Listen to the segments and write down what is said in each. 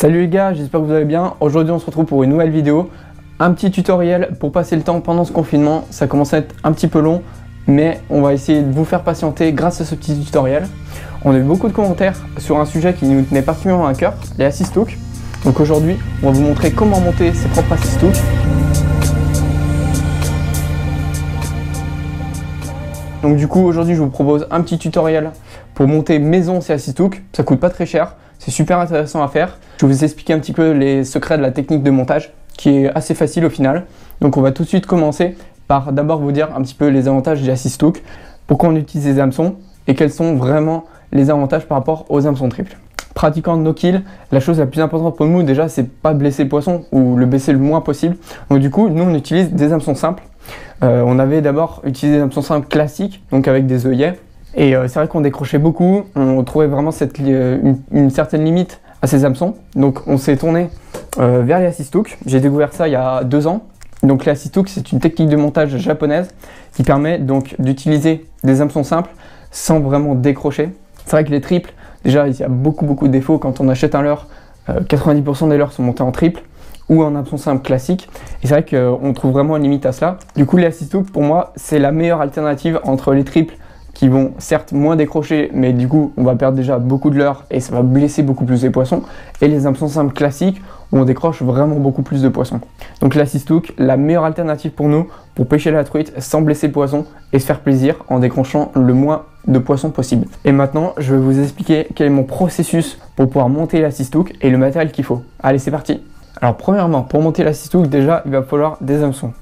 Salut les gars, j'espère que vous allez bien. Aujourd'hui on se retrouve pour une nouvelle vidéo. Un petit tutoriel pour passer le temps pendant ce confinement. Ça commence à être un petit peu long, mais on va essayer de vous faire patienter grâce à ce petit tutoriel. On a eu beaucoup de commentaires sur un sujet qui nous tenait particulièrement à cœur, les assist hooks. Donc aujourd'hui, on va vous montrer comment monter ses propres assist hooks. Donc du coup, aujourd'hui, je vous propose un petit tutoriel pour monter maison ces assist hooks. Ça coûte pas très cher, c'est super intéressant à faire. Je vais vous expliquer un petit peu les secrets de la technique de montage, qui est assez facile au final. Donc on va tout de suite commencer par d'abord vous dire un petit peu les avantages des assist hooks, pourquoi on utilise les hameçons et quels sont vraiment les avantages par rapport aux hameçons triples. Pratiquant no kill, la chose la plus importante pour nous déjà, c'est pas blesser le poisson ou le blesser le moins possible. Donc du coup, nous on utilise des hameçons simples. On avait d'abord utilisé des hameçons simples classiques, donc avec des œillets. Et c'est vrai qu'on décrochait beaucoup, on trouvait vraiment une certaine limite à ces hameçons. Donc on s'est tourné vers les assist hooks. J'ai découvert ça il y a 2 ans. Donc les assist hooks, c'est une technique de montage japonaise qui permet donc d'utiliser des hameçons simples sans vraiment décrocher. C'est vrai que les triples, déjà il y a beaucoup de défauts. Quand on achète un leurre, 90% des leurres sont montés en triple ou en hameçon simple classique. Et c'est vrai qu'on trouve vraiment une limite à cela. Du coup les assist hooks, pour moi, c'est la meilleure alternative entre les triples qui vont certes moins décrocher, mais du coup on va perdre déjà beaucoup de leurres et ça va blesser beaucoup plus les poissons, et les hameçons simples classiques où on décroche vraiment beaucoup plus de poissons. Donc l'assist hook, la meilleure alternative pour nous pour pêcher la truite sans blesser le poisson et se faire plaisir en décrochant le moins de poissons possible. Et maintenant je vais vous expliquer quel est mon processus pour pouvoir monter l'assist hook et le matériel qu'il faut. Allez, c'est parti. Alors premièrement, pour monter l'assist hook, déjà il va falloir des hameçons.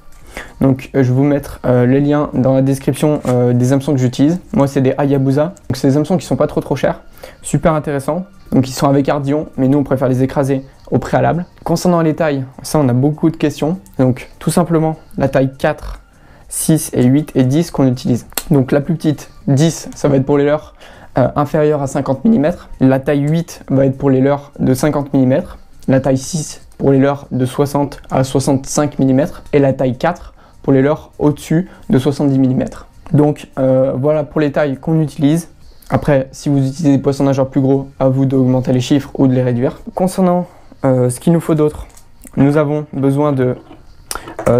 Donc je vais vous mettre les liens dans la description des hameçons que j'utilise. Moi c'est des Hayabusa, donc c'est des hameçons qui sont pas trop chers, super intéressants. Donc ils sont avec ardillon, mais nous on préfère les écraser au préalable. Concernant les tailles, ça on a beaucoup de questions. Donc tout simplement la taille 4, 6 et 8 et 10 qu'on utilise. Donc la plus petite, 10, ça va être pour les leurres inférieurs à 50 mm. La taille 8 va être pour les leurres de 50 mm. La taille 6 pour les leurres de 60 à 65 mm et la taille 4 pour les leurres au-dessus de 70 mm. Donc voilà pour les tailles qu'on utilise. Après, si vous utilisez des poissons nageurs plus gros, à vous d'augmenter les chiffres ou de les réduire. Concernant ce qu'il nous faut d'autre, nous avons besoin de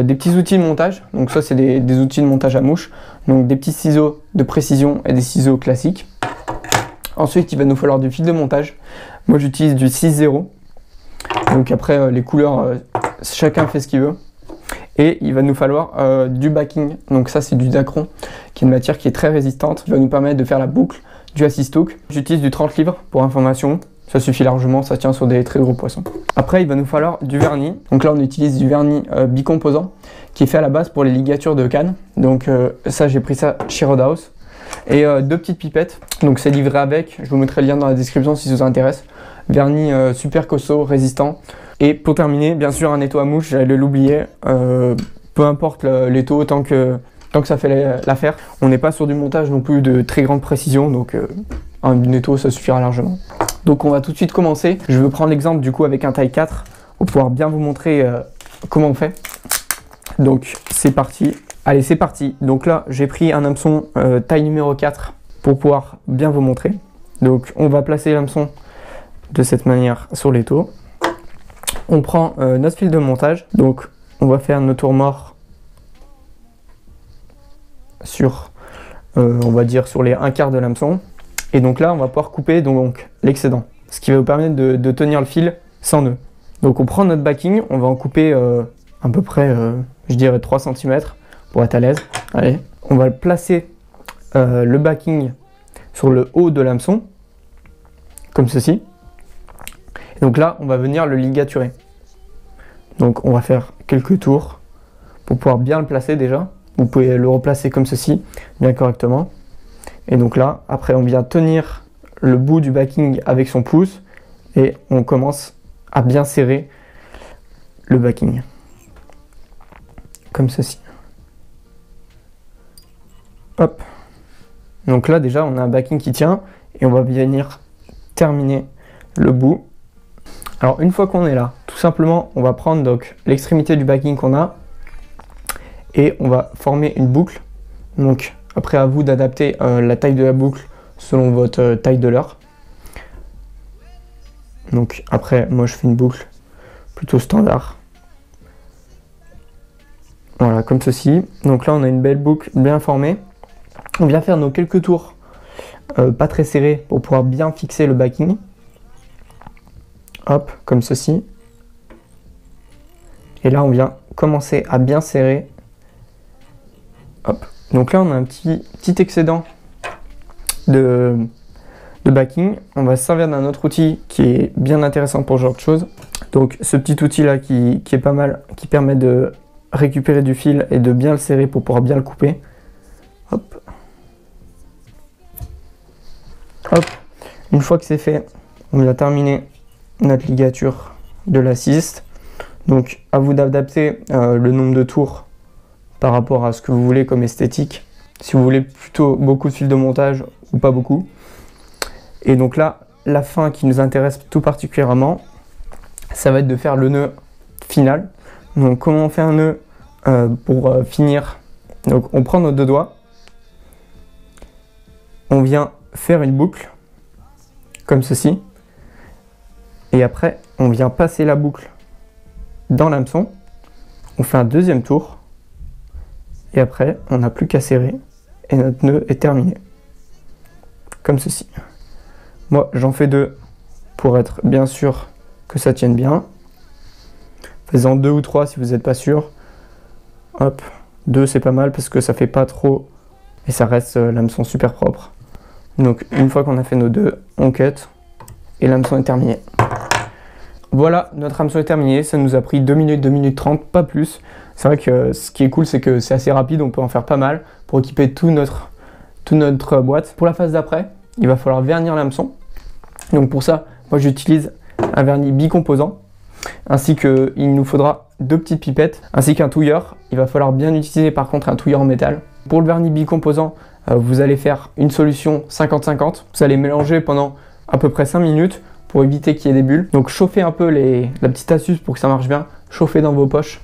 des petits outils de montage. Donc ça c'est des outils de montage à mouche. Donc des petits ciseaux de précision et des ciseaux classiques. Ensuite il va nous falloir du fil de montage. Moi j'utilise du 6-0. Donc après les couleurs, chacun fait ce qu'il veut. Et il va nous falloir du backing. Donc ça c'est du Dacron, qui est une matière qui est très résistante, qui va nous permettre de faire la boucle du assist hook. J'utilise du 30 livres pour information. Ça suffit largement, ça tient sur des très gros poissons. Après il va nous falloir du vernis. Donc là on utilise du vernis bicomposant, qui est fait à la base pour les ligatures de canne. Donc ça j'ai pris ça chez Roadhouse. Et 2 petites pipettes. Donc c'est livré avec, je vous mettrai le lien dans la description si ça vous intéresse. Vernis super costaud, résistant. Et pour terminer, bien sûr un étau à mouche, j'allais l'oublier. Peu importe l'étau, tant que ça fait l'affaire. On n'est pas sur du montage non plus de très grande précision, donc un étau ça suffira largement. Donc on va tout de suite commencer. Je vais prendre l'exemple du coup avec un taille 4 pour pouvoir bien vous montrer comment on fait. Donc c'est parti. Allez, c'est parti. Donc là j'ai pris un hameçon taille numéro 4 pour pouvoir bien vous montrer. Donc on va placer l'hameçon de cette manière sur l'étau. On prend notre fil de montage, donc on va faire notre tour mort sur, on va dire sur les 1/4 de l'hameçon. Et donc là, on va pouvoir couper donc l'excédent, ce qui va vous permettre de tenir le fil sans nœud. Donc on prend notre backing, on va en couper à peu près, je dirais 3 cm pour être à l'aise. Allez, on va placer le backing sur le haut de l'hameçon, comme ceci. Et donc là, on va venir le ligaturer. Donc on va faire quelques tours pour pouvoir bien le placer déjà. Vous pouvez le replacer comme ceci, bien correctement. Et donc là, après on vient tenir le bout du backing avec son pouce et on commence à bien serrer le backing. Comme ceci. Hop. Donc là déjà, on a un backing qui tient et on va venir terminer le bout. Alors une fois qu'on est là, tout simplement on va prendre donc l'extrémité du backing qu'on a et on va former une boucle. Donc après à vous d'adapter la taille de la boucle selon votre taille de leurre. Donc après, moi je fais une boucle plutôt standard. Voilà, comme ceci. Donc là, on a une belle boucle bien formée. On vient faire nos quelques tours pas très serrés pour pouvoir bien fixer le backing. Hop, comme ceci. Et là, on vient commencer à bien serrer. Hop. Donc là, on a un petit excédent de backing. On va se servir d'un autre outil qui est bien intéressant pour ce genre de choses. Donc ce petit outil là qui est pas mal, qui permet de récupérer du fil et de bien le serrer pour pouvoir bien le couper. Hop. Hop. Une fois que c'est fait, on va terminer notre ligature de l'assist. Donc à vous d'adapter le nombre de tours par rapport à ce que vous voulez comme esthétique. Si vous voulez plutôt beaucoup de fil de montage ou pas beaucoup. Et donc là, la fin qui nous intéresse tout particulièrement, ça va être de faire le nœud final. Donc comment on fait un nœud pour finir? Donc on prend nos deux doigts, on vient faire une boucle comme ceci, et après on vient passer la boucle dans l'hameçon, on fait un deuxième tour, et après on n'a plus qu'à serrer et notre nœud est terminé. Comme ceci. Moi j'en fais deux pour être bien sûr que ça tienne bien. Faites-en 2 ou 3 si vous n'êtes pas sûr. Hop, 2 c'est pas mal parce que ça fait pas trop et ça reste l'hameçon super propre. Donc une fois qu'on a fait nos deux, on cut et l'hameçon est terminé. Voilà, notre hameçon est terminé. Ça nous a pris 2 minutes, 2 minutes 30, pas plus. C'est vrai que ce qui est cool, c'est que c'est assez rapide, on peut en faire pas mal pour équiper toute notre boîte. Pour la phase d'après, il va falloir vernir l'hameçon. Donc pour ça, moi j'utilise un vernis bicomposant, ainsi que il nous faudra 2 petites pipettes, ainsi qu'un touilleur. Il va falloir bien utiliser par contre un touilleur en métal. Pour le vernis bicomposant, vous allez faire une solution 50-50. Vous allez mélanger pendant à peu près 5 minutes pour éviter qu'il y ait des bulles. Donc chauffez un peu la petite astuce pour que ça marche bien. Chauffez dans vos poches.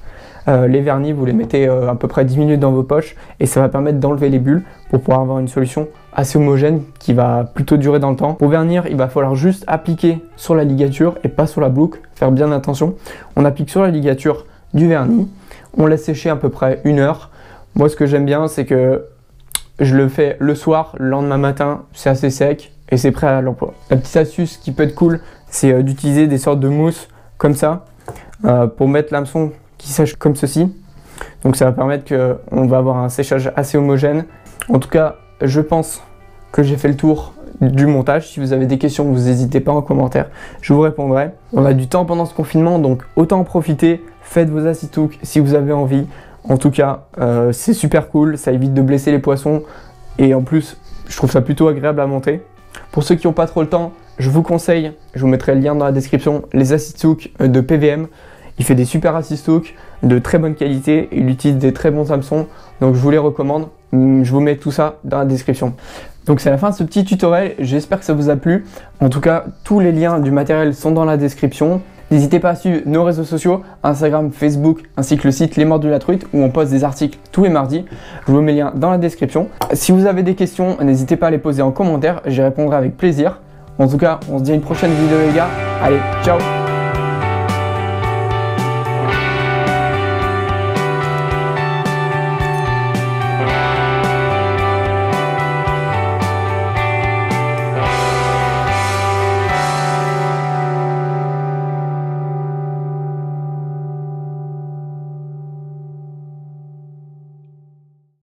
Les vernis, vous les mettez à peu près 10 minutes dans vos poches et ça va permettre d'enlever les bulles pour pouvoir avoir une solution assez homogène qui va plutôt durer dans le temps. Pour vernir, il va falloir juste appliquer sur la ligature et pas sur la boucle, faire bien attention. On applique sur la ligature du vernis, on laisse sécher à peu près 1 heure. Moi ce que j'aime bien c'est que je le fais le soir, le lendemain matin, c'est assez sec et c'est prêt à l'emploi. La petite astuce qui peut être cool, c'est d'utiliser des sortes de mousse comme ça pour mettre l'hameçon qui sèche comme ceci. Donc ça va permettre qu'on va avoir un séchage assez homogène. En tout cas, je pense que j'ai fait le tour du montage. Si vous avez des questions, vous n'hésitez pas en commentaire, je vous répondrai. On a du temps pendant ce confinement, donc autant en profiter. Faites vos assist hooks si vous avez envie. En tout cas, c'est super cool, ça évite de blesser les poissons. Et en plus, je trouve ça plutôt agréable à monter. Pour ceux qui n'ont pas trop le temps, je vous conseille, je vous mettrai le lien dans la description, les assist hooks de PVM. Il fait des super assist hooks de très bonne qualité, il utilise des très bons hameçons, donc je vous les recommande. Je vous mets tout ça dans la description. Donc c'est la fin de ce petit tutoriel, j'espère que ça vous a plu. En tout cas, tous les liens du matériel sont dans la description. N'hésitez pas à suivre nos réseaux sociaux, Instagram, Facebook, ainsi que le site Les Mordus de la Truite, où on poste des articles tous les mardis. Je vous mets le lien dans la description. Si vous avez des questions, n'hésitez pas à les poser en commentaire, j'y répondrai avec plaisir. En tout cas, on se dit à une prochaine vidéo les gars. Allez, ciao!